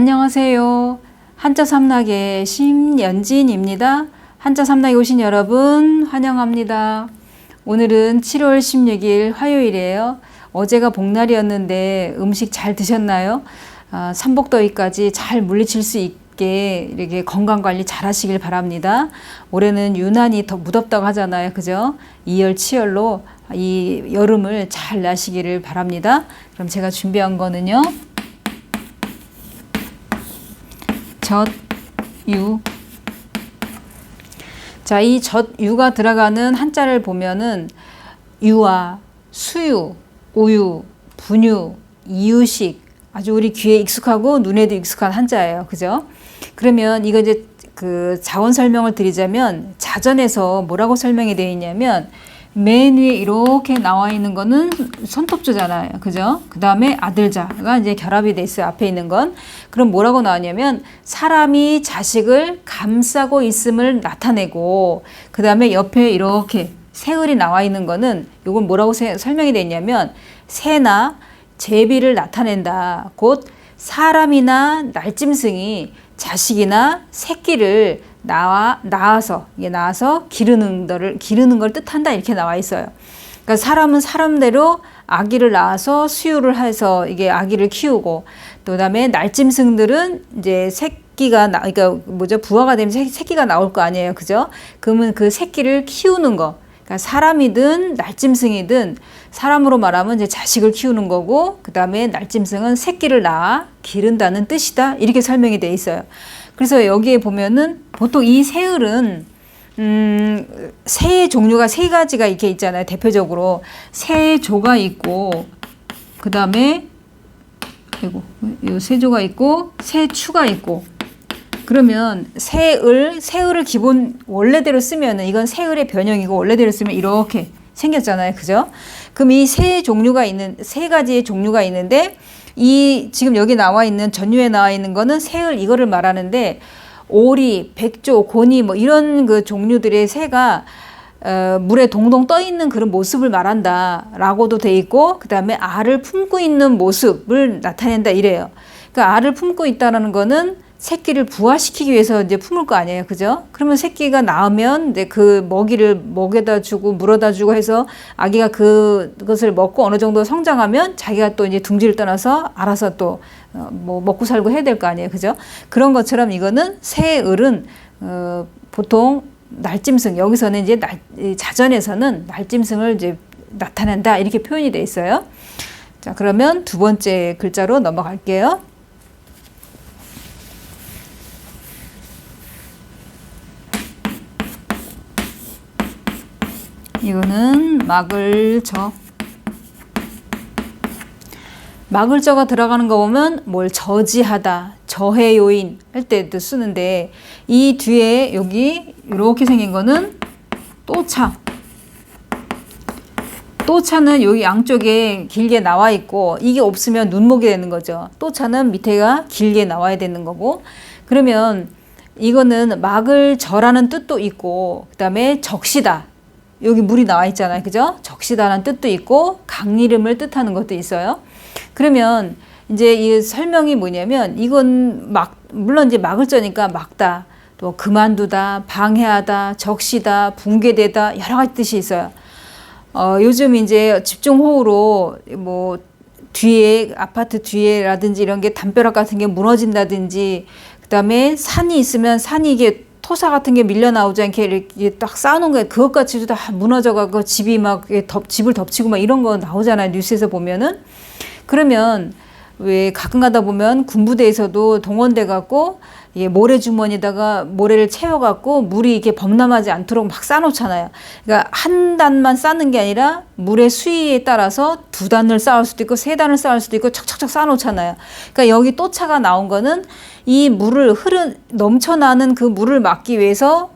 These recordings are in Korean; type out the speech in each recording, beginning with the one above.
안녕하세요. 한자 삼락의 심연진입니다. 한자 삼락에 오신 여러분 환영합니다. 오늘은 7월 16일 화요일이에요. 어제가 복날이었는데 음식 잘 드셨나요? 삼복더위까지 잘 물리칠 수 있게 이렇게 건강관리 잘 하시길 바랍니다. 올해는 유난히 더 무덥다고 하잖아요. 그죠? 이열치열로 이 여름을 잘 나시기를 바랍니다. 그럼 제가 준비한 거는요. 젖유. 자, 이 젖유가 들어가는 한자를 보면은 유아, 수유, 오유, 분유, 이유식, 아주 우리 귀에 익숙하고 눈에도 익숙한 한자예요. 그죠? 그러면 이거 이제 그 자원 설명을 드리자면 자전에서 뭐라고 설명이 되어 있냐면 맨 위에 이렇게 나와 있는 거는 손톱조잖아요. 그죠? 그 다음에 아들자가 이제 결합이 돼 있어요. 앞에 있는 건. 그럼 뭐라고 나왔냐면 사람이 자식을 감싸고 있음을 나타내고 그 다음에 옆에 이렇게 세을이 나와 있는 거는 이건 뭐라고 설명이 되어 있냐면 새나 제비를 나타낸다. 곧 사람이나 날짐승이 자식이나 새끼를 낳아서 기르는 걸 뜻한다 이렇게 나와 있어요. 그러니까 사람은 사람대로 아기를 낳아서 수유를 해서 이게 아기를 키우고 또 그다음에 날짐승들은 이제 그러니까 부화가 되면 새끼가 나올 거 아니에요, 그죠? 그러면 그 새끼를 키우는 거. 그러니까 사람이든 날짐승이든 사람으로 말하면 이제 자식을 키우는 거고 그 다음에 날짐승은 새끼를 낳아 기른다는 뜻이다 이렇게 설명이 돼 있어요. 그래서 여기에 보면은 보통 이 새을은 새의 종류가 세 가지가 이렇게 있잖아요. 대표적으로 새조가 있고 그 다음에 새조가 있고 새추가 있고 그러면 새을을 기본 원래대로 쓰면은 이건 새을의 변형이고 원래대로 쓰면 이렇게 생겼잖아요. 그죠? 그럼 이 세 가지의 종류가 있는데 이 지금 여기 나와 있는 전유에 나와 있는 거는 새을 이거를 말하는데 오리, 백조, 고니 뭐 이런 그 종류들의 새가 물에 동동 떠 있는 그런 모습을 말한다라고도 돼 있고 그 다음에 알을 품고 있는 모습을 나타낸다 이래요. 그러니까 알을 품고 있다라는 거는 새끼를 부화시키기 위해서 이제 품을 거 아니에요. 그죠? 그러면 새끼가 낳으면 이제 그 먹이를 먹여다 주고 물어다 주고 해서 아기가 그것을 먹고 어느 정도 성장하면 자기가 또 이제 둥지를 떠나서 알아서 또 먹고 살고 해야 될 거 아니에요. 그죠? 그런 것처럼 이거는 새을은 보통 날짐승, 여기서는 이제 자전에서는 날짐승을 이제 나타낸다 이렇게 표현이 돼 있어요. 자, 그러면 두 번째 글자로 넘어갈게요. 이거는 막을저. 막을저가 들어가는 거 보면 뭘 저지하다, 저해 요인 할 때도 쓰는데 이 뒤에 여기 이렇게 생긴 거는 또차. 또차는 여기 양쪽에 길게 나와 있고 이게 없으면 눈목이 되는 거죠. 또차는 밑에가 길게 나와야 되는 거고 그러면 이거는 막을저라는 뜻도 있고 그 다음에 적시다. 여기 물이 나와 있잖아요. 그죠? 적시다라는 뜻도 있고 강이름을 뜻하는 것도 있어요. 그러면 이제 이 설명이 뭐냐면 이건 물론 이제 막을저니까 막다, 또 그만두다, 방해하다, 적시다, 붕괴되다 여러 가지 뜻이 있어요. 요즘 이제 집중호우로 뭐 뒤에 아파트 뒤에라든지 이런 게 담벼락 같은 게 무너진다든지 그다음에 산이 있으면 산이 이게 토사 같은 게 밀려 나오지 않게 이렇게 딱 쌓아놓은 거예요. 그것까지도 다 무너져가고 집이 집을 덮치고 막 이런 거 나오잖아요. 뉴스에서 보면은. 그러면 왜 가끔 가다 보면 군부대에서도 동원돼 갖고 모래주머니에다가 모래를 채워갖고 물이 이렇게 범람하지 않도록 막 쌓아놓잖아요. 그러니까 한 단만 쌓는 게 아니라 물의 수위에 따라서 두 단을 쌓을 수도 있고 세 단을 쌓을 수도 있고 척척척 쌓아놓잖아요. 그러니까 여기 또차가 나온 거는 이 물을 넘쳐나는 그 물을 막기 위해서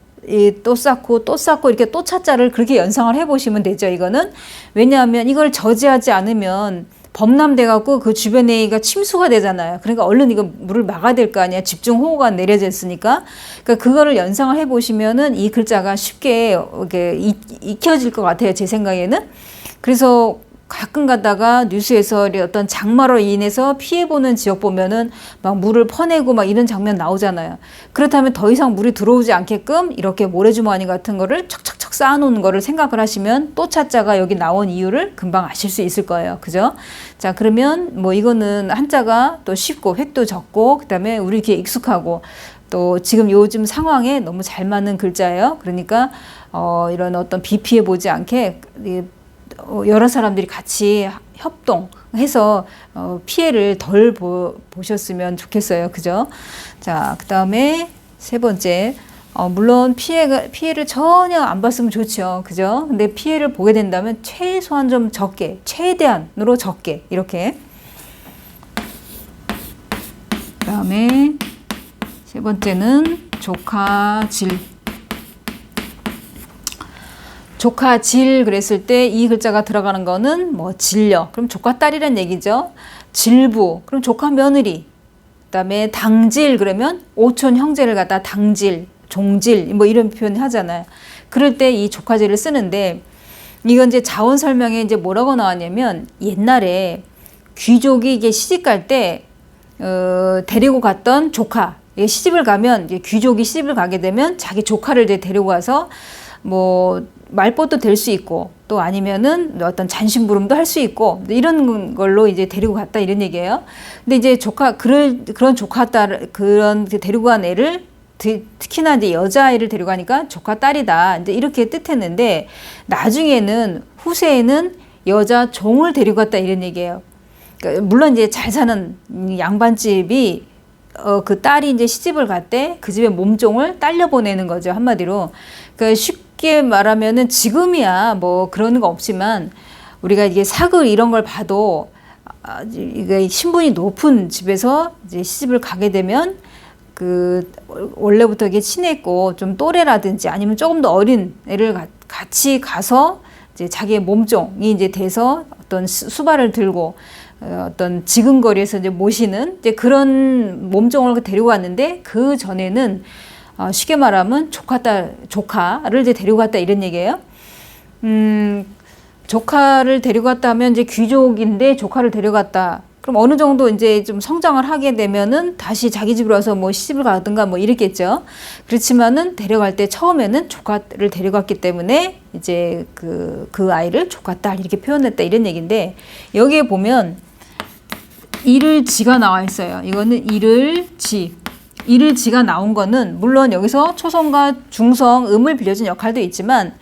또 쌓고 이렇게 또차자를 그렇게 연상을 해보시면 되죠. 이거는 왜냐하면 이걸 저지하지 않으면 범람돼 갖고 그 주변에가 침수가 되잖아요. 그러니까 얼른 이거 물을 막아야 될 거 아니야. 집중 호우가 내려져 있으니까. 그러니까 그거를 연상을 해 보시면은 이 글자가 쉽게 이렇게 익혀질 것 같아요. 제 생각에는. 그래서 가끔 가다가 뉴스에서 어떤 장마로 인해서 피해보는 지역 보면은 막 물을 퍼내고 막 이런 장면 나오잖아요. 그렇다면 더 이상 물이 들어오지 않게끔 이렇게 모래주머니 같은 거를 척척척 쌓아놓는 거를 생각을 하시면 또 차자가 여기 나온 이유를 금방 아실 수 있을 거예요. 그죠? 자, 그러면 뭐 이거는 한자가 또 쉽고 획도 적고 그다음에 우리 귀에 익숙하고 또 지금 요즘 상황에 너무 잘 맞는 글자예요. 그러니까 이런 어떤 비 피해 보지 않게 여러 사람들이 같이 협동해서 피해를 덜 보셨으면 좋겠어요. 그죠? 자, 그 다음에 세 번째. 물론 피해를 전혀 안 봤으면 좋죠. 그죠? 근데 피해를 보게 된다면 최소한 좀 적게, 최대한으로 적게, 이렇게. 그 다음에 세 번째는 조카질. 조카질 그랬을 때 이 글자가 들어가는 거는 뭐 질려. 그럼 조카딸이란 얘기죠. 질부. 그럼 조카 며느리. 그다음에 당질 그러면 오촌 형제를 갖다 당질, 종질 뭐 이런 표현 하잖아요. 그럴 때 이 조카질을 쓰는데 이건 이제 자원 설명에 이제 뭐라고 나왔냐면 옛날에 귀족이 이게 시집 갈 때 데리고 갔던 조카. 시집을 가면 이제 귀족이 시집을 가게 되면 자기 조카를 이제 데리고 가서 뭐 말벗도 될 수 있고 또 아니면은 어떤 잔심부름도 할 수 있고 이런 걸로 이제 데리고 갔다 이런 얘기예요. 근데 이제 그런 조카딸 그런 데리고 간 애를 특히나 이제 여자아이를 데리고 가니까 조카딸이다 이제 이렇게 뜻했는데 나중에는 후세에는 여자 종을 데리고 갔다 이런 얘기예요. 그러니까 물론 이제 잘 사는 양반집이 그 딸이 이제 시집을 갈 때 그 집의 몸종을 딸려 보내는 거죠. 한마디로. 그러니까 쉽게 말하면은 지금이야 뭐 그런 거 없지만 우리가 이게 사극 이런 걸 봐도 이게 신분이 높은 집에서 이제 시집을 가게 되면 그 원래부터 이게 친했고 좀 또래라든지 아니면 조금 더 어린 애를 같이 가서 이제 자기의 몸종이 이제 돼서 어떤 수발을 들고 어떤 지근거리에서 이제 모시는 이제 그런 몸종을 데리고 왔는데 그 전에는 쉽게 말하면 조카를 이제 데리고 갔다 이런 얘기예요. 조카를 데리고 갔다 하면 이제 귀족인데 조카를 데려갔다. 그럼 어느 정도 이제 좀 성장을 하게 되면은 다시 자기 집으로 와서 뭐 시집을 가든가 뭐 이랬겠죠. 그렇지만은 데려갈 때 처음에는 조카를 데려갔기 때문에 이제 그 아이를 조카딸 이렇게 표현했다 이런 얘기인데 여기에 보면 이를지가 나와 있어요. 이거는 이를지가 나온 거는 물론 여기서 초성과 중성, 음을 빌려준 역할도 있지만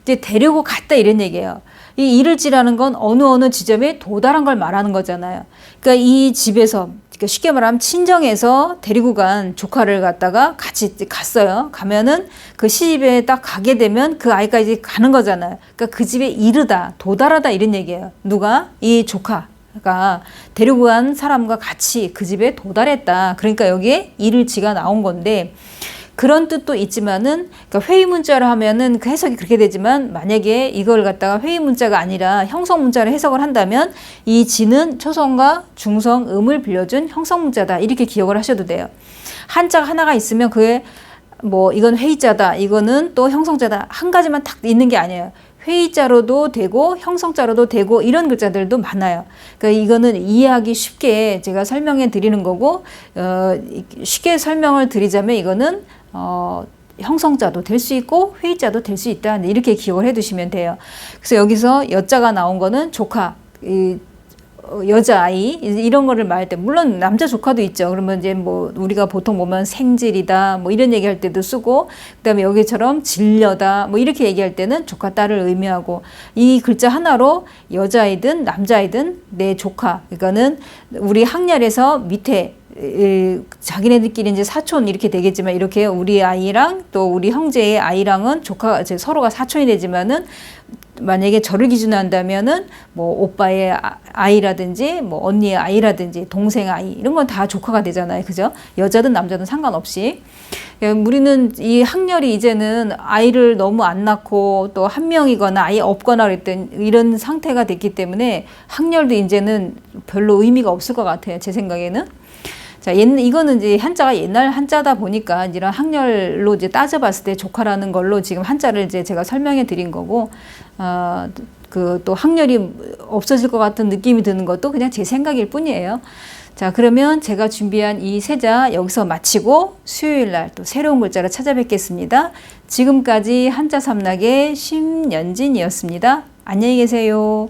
이제 데리고 갔다 이런 얘기예요. 이 이를지라는 건 어느 지점에 도달한 걸 말하는 거잖아요. 그러니까 이 집에서 그러니까 쉽게 말하면 친정에서 데리고 간 조카를 갖다가 같이 갔어요. 가면은 그 시집에 딱 가게 되면 그 아이까지 가는 거잖아요. 그러니까 그 집에 이르다, 도달하다 이런 얘기예요. 누가? 이 조카가 데리고 간 사람과 같이 그 집에 도달했다. 그러니까 여기에 이를지가 나온 건데 그런 뜻도 있지만은 그러니까 회의 문자를 하면은 그 해석이 그렇게 되지만 만약에 이걸 갖다가 회의 문자가 아니라 형성 문자를 해석을 한다면 이 지는 초성과 중성, 음을 빌려준 형성 문자다 이렇게 기억을 하셔도 돼요. 한자가 하나가 있으면 그게 뭐 이건 회의자다, 이거는 또 형성자다 한 가지만 딱 있는 게 아니에요. 회의자로도 되고 형성자로도 되고 이런 글자들도 많아요. 그러니까 이거는 이해하기 쉽게 제가 설명해 드리는 거고 쉽게 설명을 드리자면 이거는 형성자도 될 수 있고 회의자도 될 수 있다 이렇게 기억을 해 두시면 돼요. 그래서 여기서 여자가 나온 거는 조카, 여자아이 이런 거를 말할 때 물론 남자 조카도 있죠. 그러면 이제 뭐 우리가 보통 보면 생질이다 뭐 이런 얘기할 때도 쓰고 그다음에 여기처럼 질려다 뭐 이렇게 얘기할 때는 조카 딸을 의미하고 이 글자 하나로 여자아이든 남자아이든 내 조카 그러니까는 우리 학렬에서 밑에 자기네들끼리 이제 사촌 이렇게 되겠지만 이렇게 우리 아이랑 또 우리 형제의 아이랑은 조카 서로가 사촌이 되지만은 만약에 저를 기준으로 한다면은 뭐 오빠의 아이라든지 뭐 언니의 아이라든지 동생 아이 이런 건 다 조카가 되잖아요. 그죠? 여자든 남자든 상관없이. 우리는 이 학렬이 이제는 아이를 너무 안 낳고 또 한 명이거나 아예 없거나 그랬던 이런 상태가 됐기 때문에 학렬도 이제는 별로 의미가 없을 것 같아요. 제 생각에는. 자, 이거는 이제 한자가 옛날 한자다 보니까 이런 학렬로 이제 따져봤을 때 조카라는 걸로 지금 한자를 이제 제가 설명해 드린 거고, 그 또 학렬이 없어질 것 같은 느낌이 드는 것도 그냥 제 생각일 뿐이에요. 자, 그러면 제가 준비한 이 세자 여기서 마치고 수요일 날 또 새로운 글자를 찾아뵙겠습니다. 지금까지 한자 삼락의 심연진이었습니다. 안녕히 계세요.